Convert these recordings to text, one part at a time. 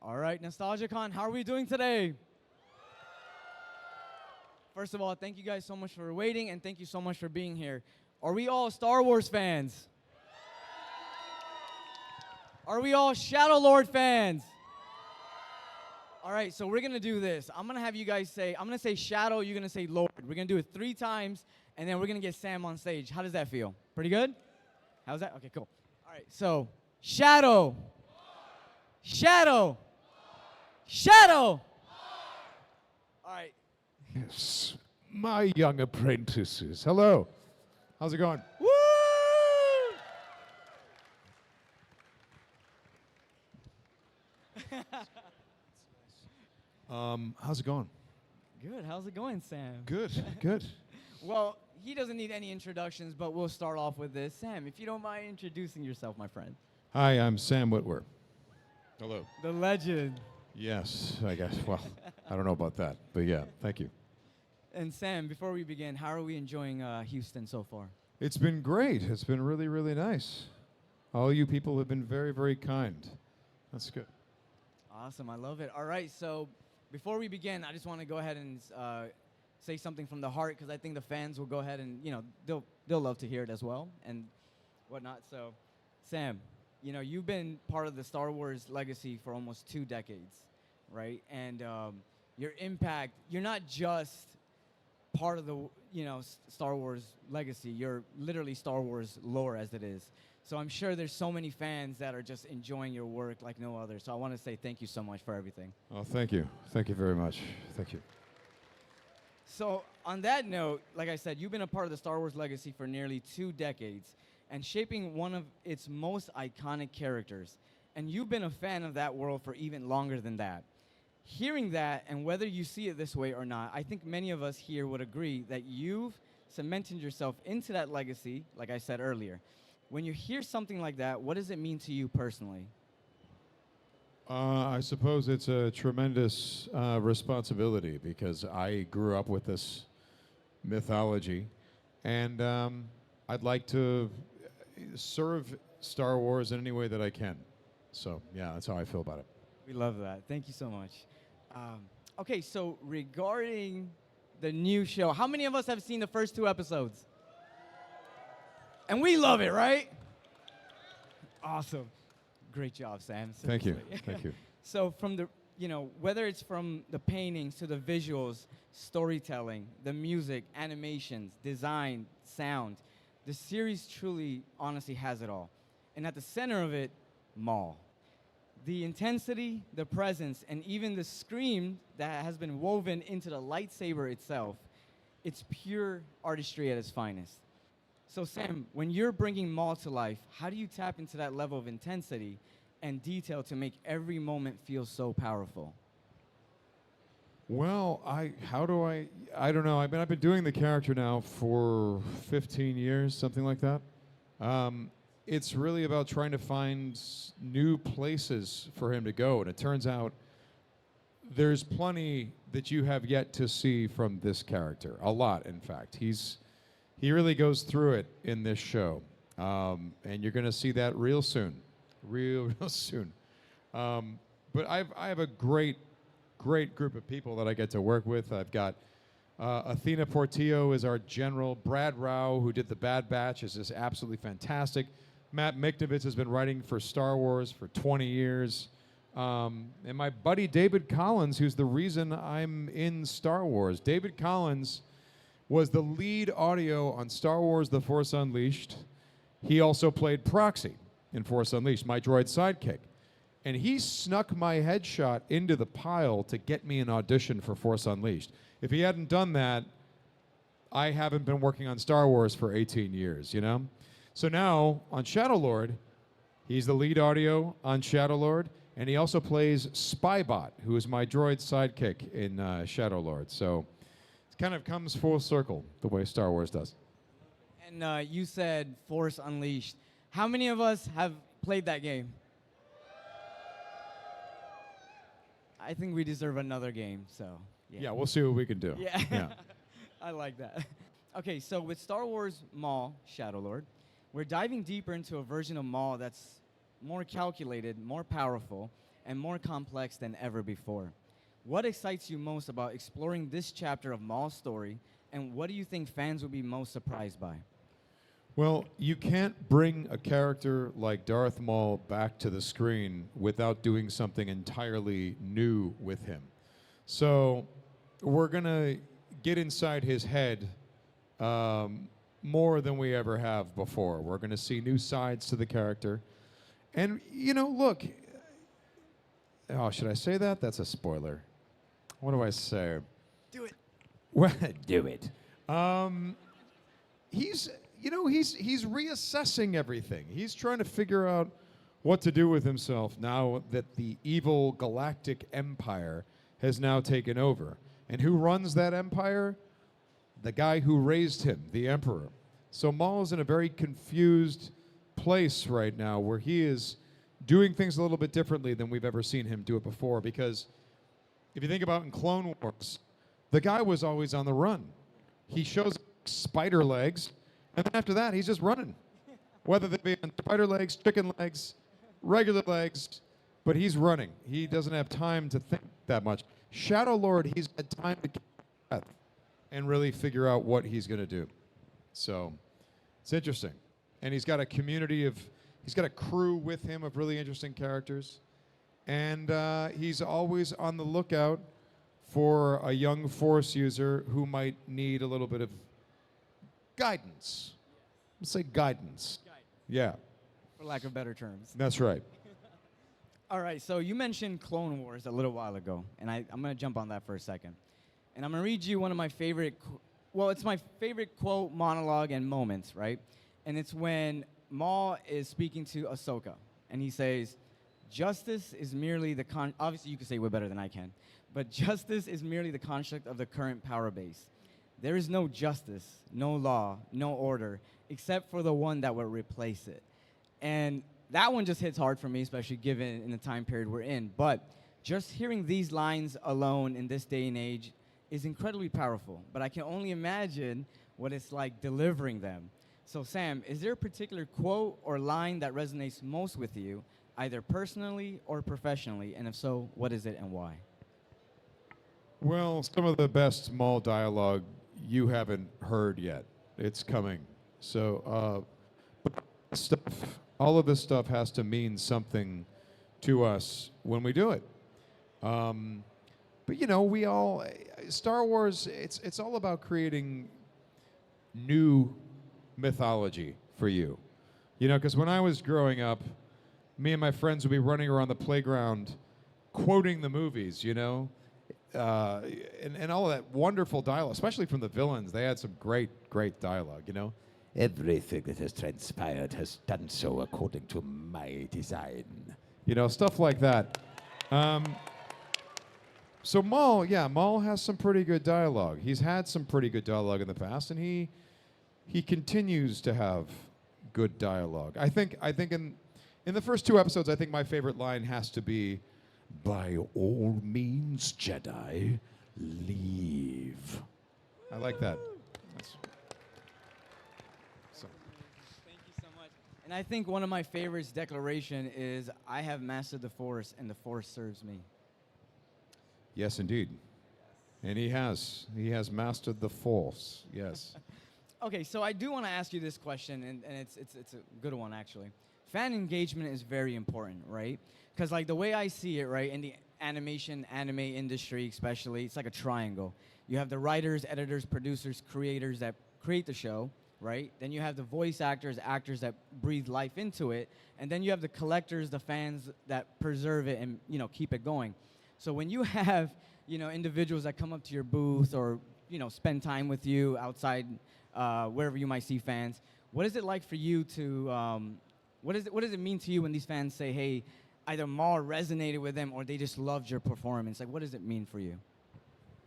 All right, Nostalgicon, how are we doing today? First of all, thank you guys so much for waiting, and thank you so much for being here. Are we all Star Wars fans? Are we all Shadow Lord fans? All right, so we're gonna do this. I'm gonna have you guys say, I'm gonna say Shadow, you're gonna say Lord. We're gonna do it 3 times, and then we're gonna get Sam on stage. How does that feel? Pretty good? How's that? Okay, cool. All right, so Shadow. Shadow. Shadow. All right. Yes, my young apprentices. Hello. How's it going? Woo! How's it going? Good. How's it going, Sam? Good, good. Well, he doesn't need any introductions, but we'll start off with this. Sam, if you don't mind introducing yourself, my friend. Hi, I'm Sam Witwer. Hello. The legend. Yes, I guess. Well, I don't know about that, but yeah, thank you. And Sam, before we begin, how are we enjoying Houston so far? It's been great. It's been really, really nice. All you people have been very, very kind. That's good. Awesome. I love it. All right. So before we begin, I just want to go ahead and say something from the heart, because I think the fans will go ahead and, they'll love to hear it as well and whatnot. So, Sam, you've been part of the Star Wars legacy for almost 2 decades, right? And your impact, you're not just part of the, Star Wars legacy. You're literally Star Wars lore as it is. So I'm sure there's so many fans that are just enjoying your work like no other. So I want to say thank you so much for everything. Oh, thank you. Thank you very much. Thank you. So on that note, like I said, you've been a part of the Star Wars legacy for nearly 2 decades and shaping one of its most iconic characters. And you've been a fan of that world for even longer than that. Hearing that, and whether you see it this way or not, I think many of us here would agree that you've cemented yourself into that legacy, like I said earlier. When you hear something like that, what does it mean to you personally? I suppose it's a tremendous responsibility, because I grew up with this mythology, and I'd like to serve Star Wars in any way that I can. So, yeah, that's how I feel about it. We love that. Thank you so much. Okay, so regarding the new show, how many of us have seen the first 2 episodes? And we love it, right? Awesome. Great job, Sam. Thank you. Seriously. Thank you. So from the, whether it's from the paintings to the visuals, storytelling, the music, animations, design, sound, the series truly, honestly has it all. And at the center of it, Maul. The intensity, the presence, and even the scream that has been woven into the lightsaber itself, it's pure artistry at its finest. So Sam, when you're bringing Maul to life, how do you tap into that level of intensity and detail to make every moment feel so powerful? Well, I don't know. I've been doing the character now for 15 years, something like that. It's really about trying to find new places for him to go. And it turns out there's plenty that you have yet to see from this character. A lot, in fact. He really goes through it in this show. And you're going to see that real soon. Real soon. But I have a great group of people that I get to work with. I've got Athena Portillo is our general. Brad Rao, who did The Bad Batch, is just absolutely fantastic. Matt Miknovitz has been writing for Star Wars for 20 years. And my buddy David Collins, who's the reason I'm in Star Wars. David Collins was the lead audio on Star Wars The Force Unleashed. He also played Proxy in Force Unleashed, my droid sidekick. And he snuck my headshot into the pile to get me an audition for Force Unleashed. If he hadn't done that, I haven't been working on Star Wars for 18 years, So now, on Shadowlord, he's the lead audio on Shadowlord, and he also plays Spybot, who is my droid sidekick in Shadowlord. So it kind of comes full circle, the way Star Wars does. And you said Force Unleashed. How many of us have played that game? I think we deserve another game, so. Yeah, we'll see what we can do. Yeah. I like that. Okay, so with Star Wars Maul, Shadowlord, we're diving deeper into a version of Maul that's more calculated, more powerful, and more complex than ever before. What excites you most about exploring this chapter of Maul's story, and what do you think fans will be most surprised by? Well, you can't bring a character like Darth Maul back to the screen without doing something entirely new with him. So we're going to get inside his head more than we ever have before. We're going to see new sides to the character. And, look. Oh, should I say that? That's a spoiler. What do I say? Do it. Well, do it. He's reassessing everything. He's trying to figure out what to do with himself now that the evil galactic empire has now taken over. And who runs that empire? The guy who raised him, the emperor. So Maul is in a very confused place right now where he is doing things a little bit differently than we've ever seen him do it before. Because if you think about in Clone Wars, the guy was always on the run. He shows spider legs, and then after that, he's just running. Whether they be on spider legs, chicken legs, regular legs, but he's running. He doesn't have time to think that much. Shadow Lord, he's had time to catch breath and really figure out what he's going to do. So it's interesting. And he's got a he's got a crew with him of really interesting characters. And he's always on the lookout for a young Force user who might need a little bit of guidance. Let's say guidance. Yeah. For lack of better terms. That's right. All right, so you mentioned Clone Wars a little while ago, and I'm going to jump on that for a second. And I'm going to read you one of my favorite, it's my favorite quote, monologue, and moments, right? And it's when Maul is speaking to Ahsoka, and he says, justice is merely the obviously you can say way better than I can, but justice is merely the construct of the current power base. There is no justice, no law, no order, except for the one that will replace it. And that one just hits hard for me, especially given in the time period we're in. But just hearing these lines alone in this day and age is incredibly powerful. But I can only imagine what it's like delivering them. So Sam, is there a particular quote or line that resonates most with you, either personally or professionally? And if so, what is it and why? Well, some of the best Maul dialogue you haven't heard yet. It's coming. So all of this stuff has to mean something to us when we do it. But we all Star Wars. It's all about creating new mythology for you. Because when I was growing up, me and my friends would be running around the playground, quoting the movies. And all of that wonderful dialogue, especially from the villains. They had some great dialogue. Everything that has transpired has done so according to my design. Stuff like that. So Maul has some pretty good dialogue. He's had some pretty good dialogue in the past, and he continues to have good dialogue. I think in the first two episodes, I think my favorite line has to be, "By all means, Jedi, leave." I like that. Thank you so much. And I think one of my favorites declaration is, "I have mastered the Force, and the Force serves me." Yes, indeed. And he has mastered the Force. Yes. Okay, so I do want to ask you this question, and it's a good one, actually. Fan engagement is very important, right? Because, the way I see it, right, in the anime industry especially, it's like a triangle. You have the writers, editors, producers, creators that create the show, right? Then you have the voice actors that breathe life into it. And then you have the collectors, the fans that preserve it and, keep it going. So when you have, individuals that come up to your booth or, spend time with you outside wherever you might see fans, what is it like for you to, what does it mean to you when these fans say, hey, either Maul resonated with them or they just loved your performance? What does it mean for you?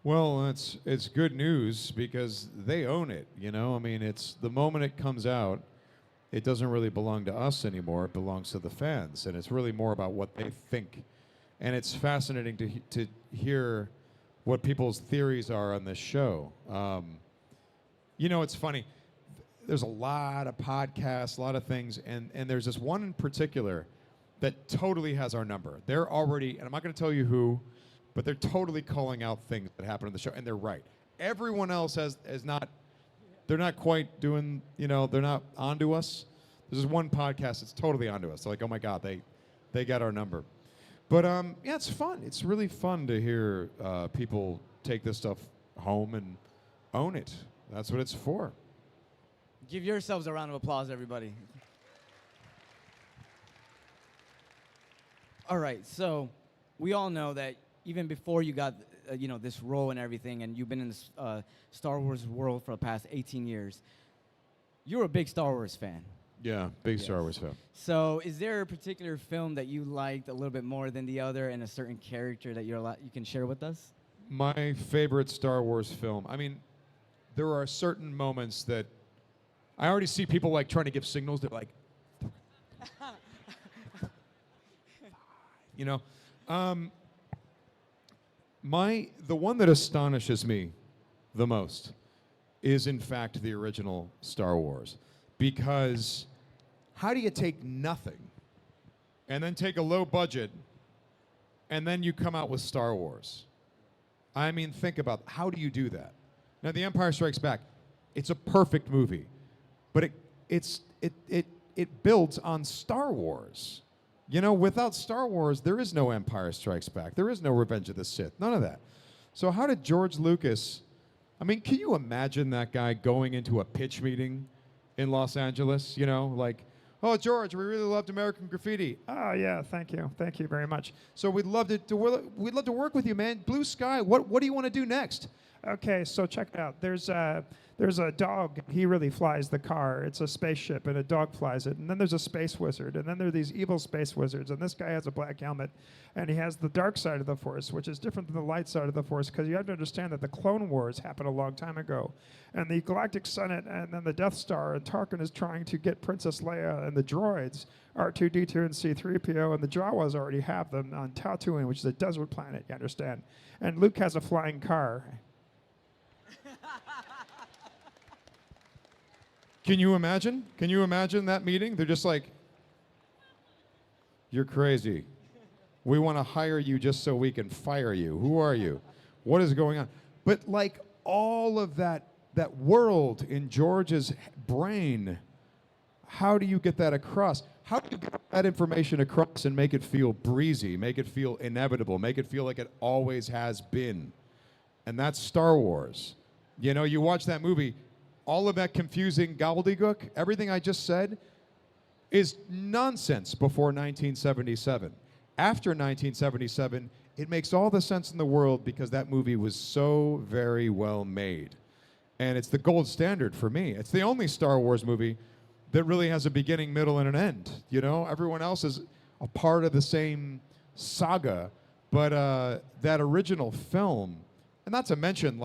Well, it's good news because they own it, it's the moment it comes out, it doesn't really belong to us anymore. It belongs to the fans, and it's really more about what they think. And it's fascinating to hear what people's theories are on this show. It's funny. There's a lot of podcasts, a lot of things, and there's this one in particular that totally has our number. They're already, and I'm not going to tell you who, but they're totally calling out things that happen on the show, and they're right. Everyone else is not, they're not quite doing, they're not onto us. There's this one podcast that's totally onto us. They're like, oh my God, they got our number. But yeah, it's fun. It's really fun to hear people take this stuff home and own it. That's what it's for. Give yourselves a round of applause, everybody. All right, so we all know that even before you got this role and everything, and you've been in this Star Wars world for the past 18 years, you're a big Star Wars fan. Yeah, big Star Wars fan. So is there a particular film that you liked a little bit more than the other, and a certain character that you can share with us? My favorite Star Wars film. I mean, there are certain moments that I already see people like trying to give signals. They're like, the one that astonishes me the most is in fact the original Star Wars, because how do you take nothing and then take a low budget and then you come out with Star Wars? I mean, think about how do you do that? Now, The Empire Strikes Back, it's a perfect movie, but it builds on Star Wars. Without Star Wars, there is no Empire Strikes Back. There is no Revenge of the Sith. None of that. So how did George Lucas, can you imagine that guy going into a pitch meeting in Los Angeles, like, oh, George, we really loved American Graffiti. Oh, yeah, thank you. Thank you very much. So we'd love to work with you, man. Blue Sky, what do you want to do next? Okay, so check it out. There's a dog. He really flies the car. It's a spaceship, and a dog flies it. And then there's a space wizard. And then there are these evil space wizards. And this guy has a black helmet. And he has the dark side of the Force, which is different than the light side of the Force, because you have to understand that the Clone Wars happened a long time ago. And the Galactic Senate and then the Death Star, and Tarkin is trying to get Princess Leia and the droids, R2-D2 and C-3PO, and the Jawas already have them on Tatooine, which is a desert planet, you understand. And Luke has a flying car. Can you imagine? Can you imagine that meeting? They're just like, you're crazy. We want to hire you just so we can fire you. Who are you? What is going on? But like all of that world in George's brain, how do you get that across? How do you get that information across and make it feel breezy, make it feel inevitable, make it feel like it always has been? And that's Star Wars. You watch that movie, all of that confusing gobbledygook, everything I just said is nonsense before 1977. After 1977, it makes all the sense in the world because that movie was so very well made. And it's the gold standard for me. It's the only Star Wars movie that really has a beginning, middle, and an end. Everyone else is a part of the same saga, but that original film, and not to mention,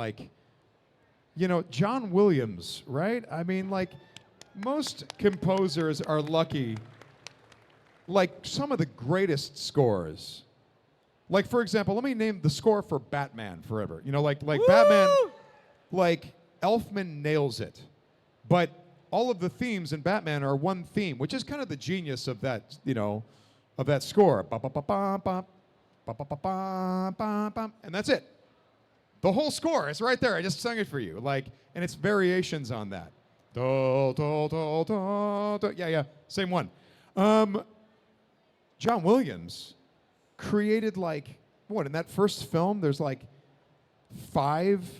John Williams, right? Most composers are lucky. Some of the greatest scores. For example, let me name the score for Batman Forever. Batman, Elfman nails it. But all of the themes in Batman are one theme, which is kind of the genius of that, of that score. And that's it. The whole score is right there. I just sang it for you. And it's variations on that. Do, do, do, do, do. Yeah, same one. John Williams created in that first film, there's 5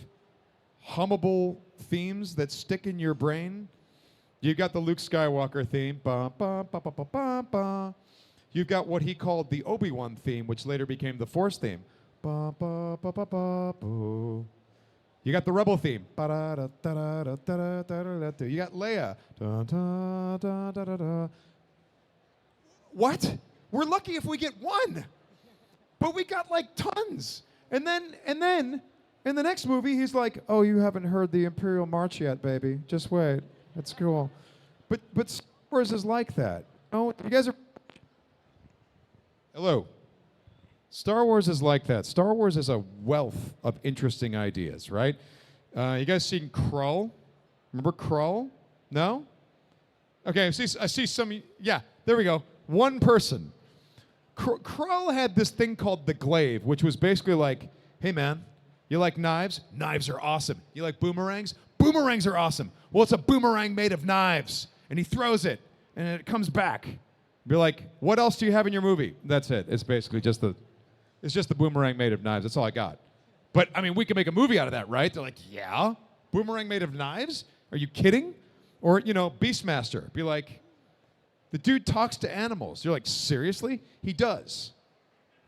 hummable themes that stick in your brain. You got the Luke Skywalker theme. Ba, ba, ba, ba, ba, ba, ba. You've got what he called the Obi-Wan theme, which later became the Force theme. Ba, ba, ba, ba, ba, boo. You got the Rebel theme. You got Leia. Da, da, da, da, da, da. What? We're lucky if we get one. But we got tons. And then in the next movie, he's like, oh, you haven't heard the Imperial March yet, baby. Just wait. That's cool. But Star Wars is like that. Oh, you guys are... Hello. Star Wars is like that. Star Wars is a wealth of interesting ideas, right? You guys seen Krull? Remember Krull? No? Okay, I see some... Yeah, there we go. One person. Krull had this thing called the glaive, which was basically like, hey man, you like knives? Knives are awesome. You like boomerangs? Boomerangs are awesome. Well, it's a boomerang made of knives. And he throws it, and it comes back. Be like, what else do you have in your movie? That's it. It's basically just the boomerang made of knives. That's all I got. But, I mean, we can make a movie out of that, right? They're like, yeah? Boomerang made of knives? Are you kidding? Or, Beastmaster. Be like, the dude talks to animals. You're like, seriously? He does.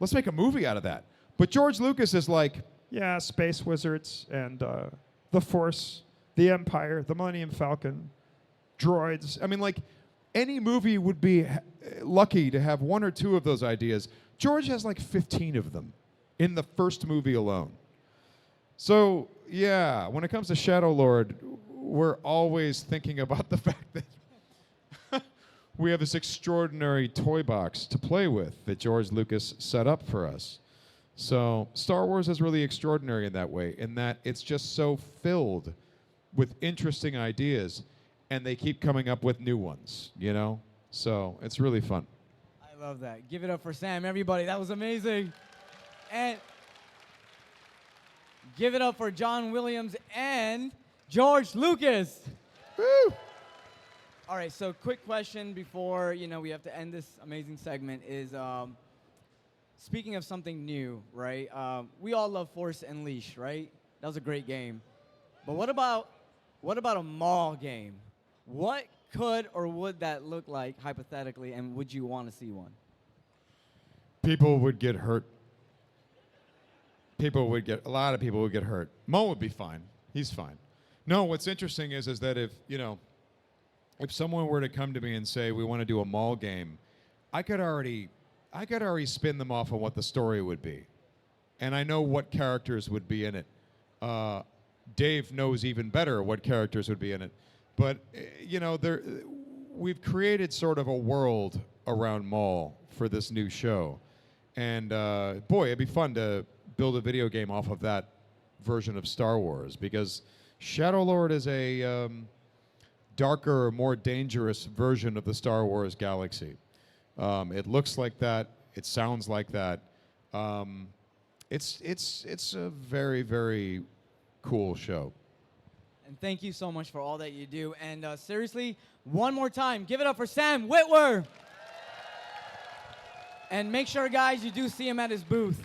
Let's make a movie out of that. But George Lucas is like, Yeah, space wizards and the Force, the Empire, the Millennium Falcon, droids. I mean, like, any movie would be lucky to have one or two of those ideas. George has like 15 of them in the first movie alone. So, yeah, when it comes to Shadow Lord, we're always thinking about the fact that we have this extraordinary toy box to play with that George Lucas set up for us. So Star Wars is really extraordinary in that way, in that it's just so filled with interesting ideas, and they keep coming up with new ones, So it's really fun. I love that. Give it up for Sam, everybody. That was amazing. And give it up for John Williams and George Lucas. Woo! All right, so quick question before, we have to end this amazing segment is, speaking of something new, right? We all love Force Unleashed, right? That was a great game. But what about a mall game? What could or would that look like hypothetically, and would you want to see one? People would get hurt. A lot of people would get hurt. Mo would be fine. He's fine. No, what's interesting is that if someone were to come to me and say, we want to do a mall game, I could already spin them off on what the story would be. And I know what characters would be in it. Dave knows even better what characters would be in it. But, we've created sort of a world around Maul for this new show. And, boy, it'd be fun to build a video game off of that version of Star Wars, because Shadow Lord is a darker, more dangerous version of the Star Wars galaxy. It looks like that. It sounds like that. It's a very, very cool show. And thank you so much for all that you do. And seriously, one more time, give it up for Sam Witwer. And make sure, guys, you do see him at his booth.